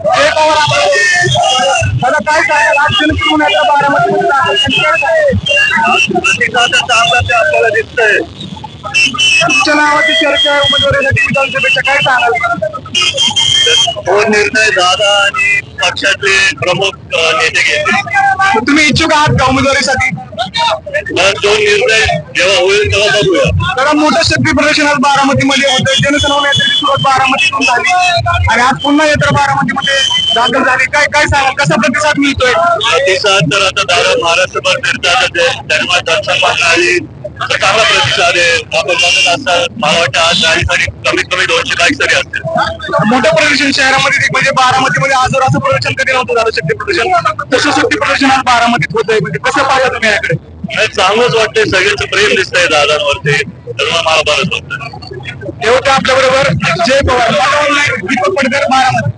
जय पवार. दादा काय सांगाल आज जनतेच्या बारामतीमध्ये आपल्याला दिसतंय. तुमच्या नावाची चर्चा उमेदवारीसाठी विधानसभेच्या काय सांगाल? तो निर्णय दादा आणि पक्षाचे प्रमुख नेते घेतील. तुम्ही इच्छुक आहात का उमेदवारीसाठी? तो निर्णय जेव्हा होईल तेव्हा बघूया. कारण मोठं शक्ती प्रदर्शन आज बारामतीमध्ये होतं. जनसंवाद यात्रेची सुरुवात बारामतीतून झाली आणि आज पुन्हा यात्रा बारामतीमध्ये दाखल झाली. काय काय सांगाल, कसा प्रतिसाद मिळतोय? प्रतिसाद तर आता दादा महाराष्ट्रभर फिरतात, त्यांना दर्शन पाहणारी चांगला प्रतिसाद आहे. आपण बघत असतात, मला वाटतं आज गाडीसाठी कमीत कमी 200 बाईक तरी असतील. मोठं प्रदर्शन शहरामध्ये म्हणजे बारामतीमध्ये आजवर असं प्रदर्शन कधी नव्हतं झालं शक्ती प्रदर्शन. तसं शक्ती प्रदर्शन आज बारामतीत होतंय. म्हणजे कसं पाहिजे तुम्ही याकडे? चांगलंच वाटतंय, सगळ्यांचं प्रेम दिसतंय दादांवरती, तर मला बरंच वाटतं. तेव्हा आपल्या बरोबर जय पवार. दीपक पडकर बारामती.